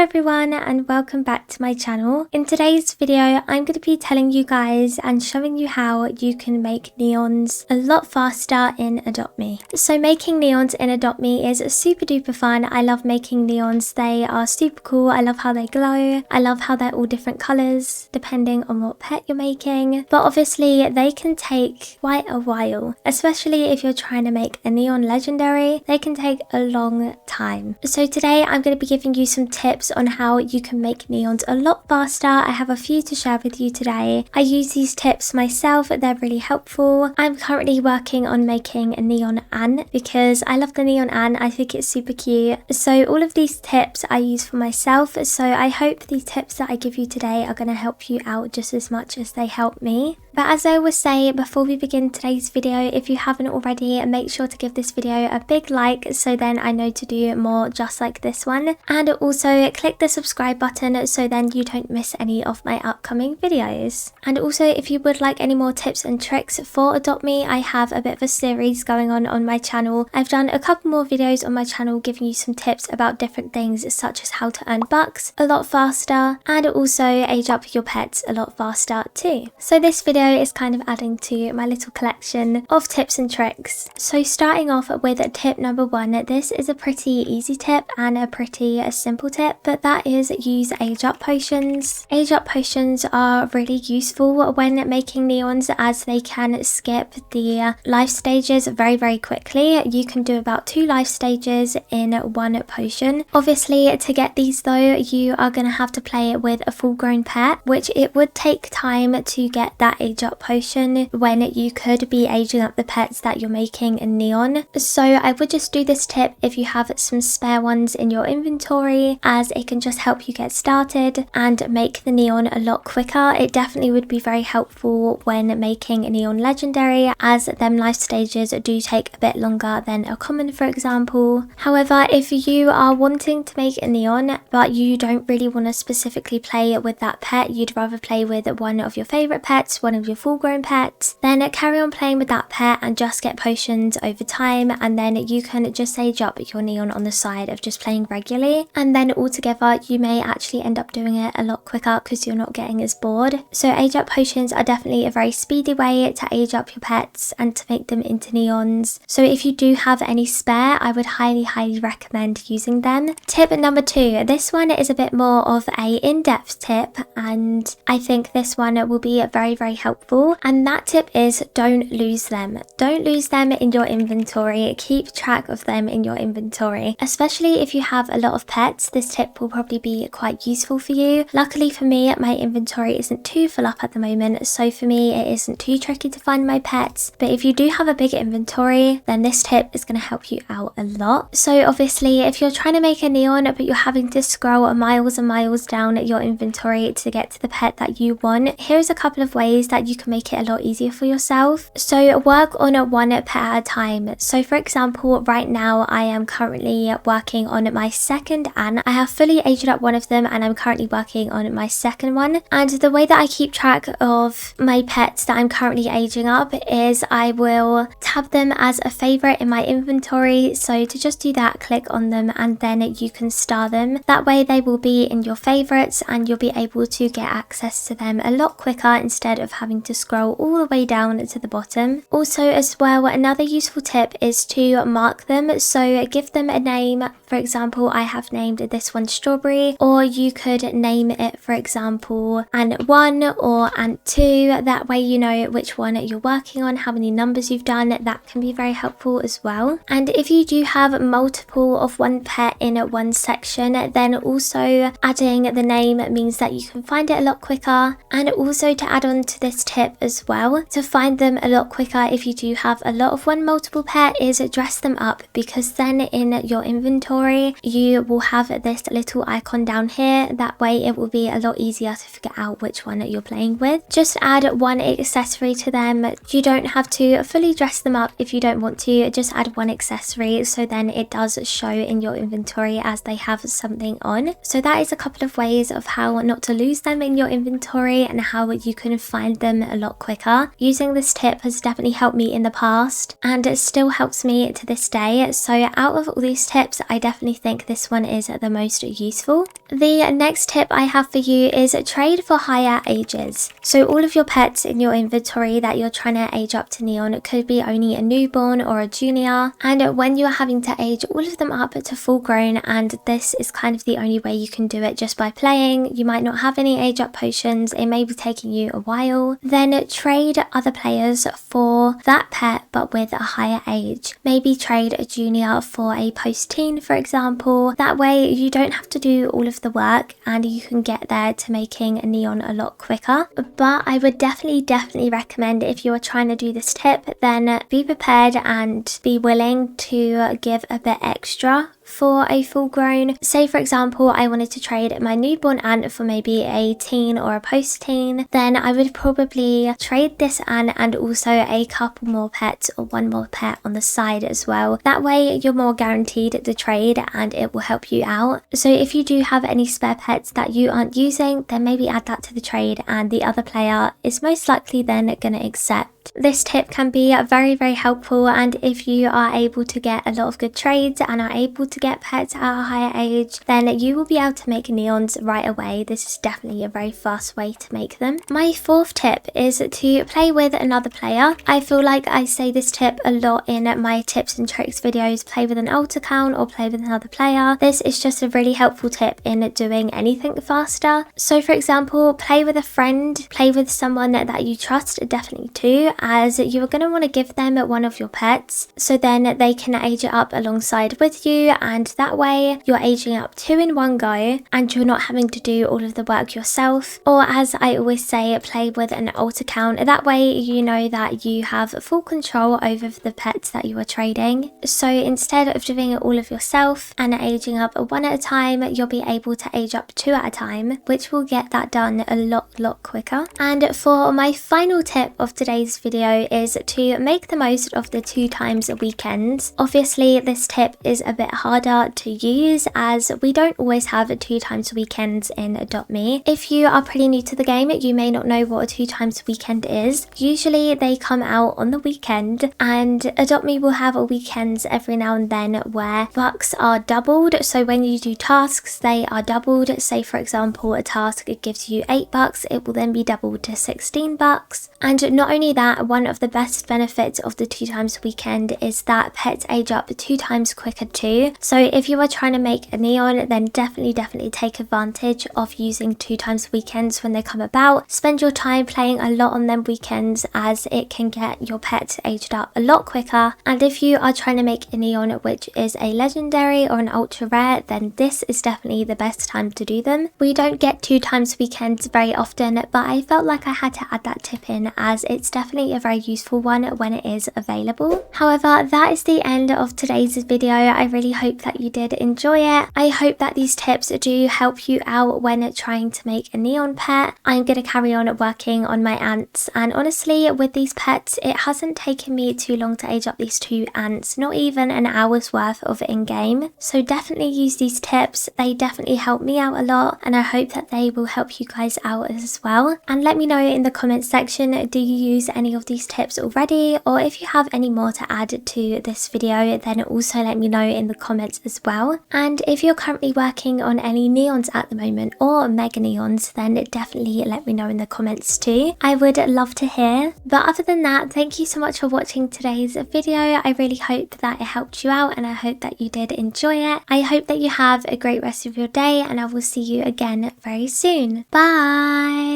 everyone and welcome back to my channel. In today's video I'm going to be telling you guys and showing you how you can make neons a lot faster in adoptme. So making neons in adoptme is super duper fun. I love making neons. They are super cool. I love how they glow. I love how they're all different colours depending on what pet you're making. But obviously they can take quite a while, especially if you're trying to make a neon legendary. They can take a long time. So today I'm going to be giving you some tips on how you can make neons a lot faster. I have a few to share with you today. I use these tips myself. They're really helpful. I'm currently working on making a neon Anne because I love the neon Anne. I think it's super cute. So all of these tips I use for myself. So I hope these tips that I give you today are going to help you out just as much as they help me. But as I always say before we begin today's video, if you haven't already, make sure to give this video a big like so then I know to do more just like this one. And also click the subscribe button so then you don't miss any of my upcoming videos. And also if you would like any more tips and tricks for adoptme, I have a bit of a series going on my channel. I've done a couple more videos on my channel giving you some tips about different things such as how to earn bucks a lot faster and also age up your pets a lot faster too. So this video is kind of adding to my little collection of tips and tricks. So starting off with tip number 1, this is a pretty easy tip and a pretty simple tip, but that is use age up potions. Age up potions are really useful when making neons as they can skip the life stages very quickly. You can do about 2 life stages in 1 potion. Obviously to get these though you are going to have to play with a full grown pet, which it would take time to get that age up potion when you could be aging up the pets that you're making in neon. So I would just do this tip if you have some spare ones in your inventory, as it can just help you get started and make the neon a lot quicker. It definitely would be very helpful when making a neon legendary, as them life stages do take a bit longer than a common, for example. However, if you are wanting to make a neon but you don't really want to specifically play with that pet, you'd rather play with one of your favorite pets, one of your full grown pets, then carry on playing with that pet and just get potions over time, and then you can just age up your neon on the side of just playing regularly, and then altogether you may actually end up doing it a lot quicker because you're not getting as bored. So age up potions are definitely a very speedy way to age up your pets and to make them into neons. So if you do have any spare, I would highly recommend using them. Tip number 2, this one is a bit more of a in-depth tip and I think this one will be very helpful, and that tip is don't lose them. Don't lose them in your inventory. Keep track of them in your inventory. Especially if you have a lot of pets, this tip will probably be quite useful for you. Luckily for me, my inventory isn't too full up at the moment, so for me it isn't too tricky to find my pets. But if you do have a big inventory, then this tip is going to help you out a lot. So obviously if you're trying to make a neon but you're having to scroll miles and miles down your inventory to get to the pet that you want, here's a couple of ways that you can make it a lot easier for yourself. So work on one pet at a time. So for example, right now I am currently working on my second Anne. I have fully aged up one of them and I'm currently working on my second one. And the way that I keep track of my pets that I'm currently aging up is I will tab them as a favorite in my inventory. So to just do that, click on them and then you can star them. That way they will be in your favorites and you'll be able to get access to them a lot quicker instead of having to scroll all the way down to the bottom. Also as well, another useful tip is to mark them. So give them a name. For example, I have named this one Strawberry, or you could name it, for example, Ant 1 or Ant 2. That way you know which one you're working on, how many numbers you've done. That can be very helpful as well. And if you do have multiple of one pet in one section, then also adding the name means that you can find it a lot quicker. And also to add on to this tip as well, to find them a lot quicker if you do have a lot of one multiple pet, is dress them up, because then in your inventory you will have this little icon down here. That way it will be a lot easier to figure out which one you're playing with. Just add one accessory to them. You don't have to fully dress them up if you don't want to. Just add one accessory so then it does show in your inventory as they have something on. So that is a couple of ways of how not to lose them in your inventory and how you can find them a lot quicker. Using this tip has definitely helped me in the past and it still helps me to this day. So out of all these tips, I definitely think this one is the most useful. The next tip I have for you is trade for higher ages. So all of your pets in your inventory that you're trying to age up to Neon could be only a newborn or a junior, and when you are having to age all of them up to full grown, and this is kind of the only way you can do it just by playing, you might not have any age up potions, it may be taking you a while, then trade other players for that pet but with a higher age. Maybe trade a junior for a post-teen, for example. That way you don't have to do all of the work and you can get there to making a Neon a lot quicker. But I would definitely recommend, if you are trying to do this tip, then be prepared and be willing to give a bit extra for a full grown. Say for example, I wanted to trade my newborn ant for maybe a teen or a post-teen, then I would probably trade this ant and also a couple more pets or one more pet on the side as well. That way you're more guaranteed the trade and it will help you out. So if you do have any spare pets that you aren't using, then maybe add that to the trade and the other player is most likely then going to accept. This tip can be very helpful, and if you are able to get a lot of good trades and are able to get pets at a higher age, then you will be able to make neons right away. This is definitely a very fast way to make them. My fourth tip is to play with another player. I feel like I say this tip a lot in my tips and tricks videos: play with an alt account or play with another player. This is just a really helpful tip in doing anything faster. So for example, play with a friend, play with someone that you trust, definitely too, as you are going to want to give them one of your pets so then they can age it up alongside with you, and that way you're aging up two in one go and you're not having to do all of the work yourself. Or as I always say, play with an alt account. That way you know that you have full control over the pets that you are trading. So instead of doing it all of yourself and aging up one at a time, you'll be able to age up two at a time, which will get that done a lot quicker. And for my final tip of today's video is to make the most of the 2 times weekends. Obviously this tip is a bit harder to use as we don't always have 2 times weekends in adoptme. If you are pretty new to the game, you may not know what a 2 times weekend is. Usually they come out on the weekend, and adoptme will have weekends every now and then where bucks are doubled. So when you do tasks, they are doubled. Say for example, a task gives you 8 bucks, it will then be doubled to 16 bucks. And not only that, one of the best benefits of the 2 times weekend is that pets age up 2 times quicker too. So if you are trying to make a neon, then definitely take advantage of using 2 times weekends when they come about. Spend your time playing a lot on them weekends, as it can get your pet aged up a lot quicker. And if you are trying to make a neon which is a legendary or an ultra rare, then this is definitely the best time to do them. We don't get 2 times weekends very often, but I felt like I had to add that tip in as it's definitely a very useful one when it is available. However, that is the end of today's video. I really hope that you did enjoy it. I hope that these tips do help you out when trying to make a neon pet. I'm going to carry on working on my ants, and honestly with these pets it hasn't taken me too long to age up these 2 ants, not even an hour's worth of in-game. So definitely use these tips, they definitely help me out a lot, and I hope that they will help you guys out as well. And let me know in the comments section, do you use any of these tips already, or if you have any more to add to this video, then also let me know in the comments as well. And if you're currently working on any neons at the moment or mega neons, then definitely let me know in the comments too. I would love to hear. But other than that, thank you so much for watching today's video. I really hope that it helped you out and I hope that you did enjoy it. I hope that you have a great rest of your day, and I will see you again very soon. Bye!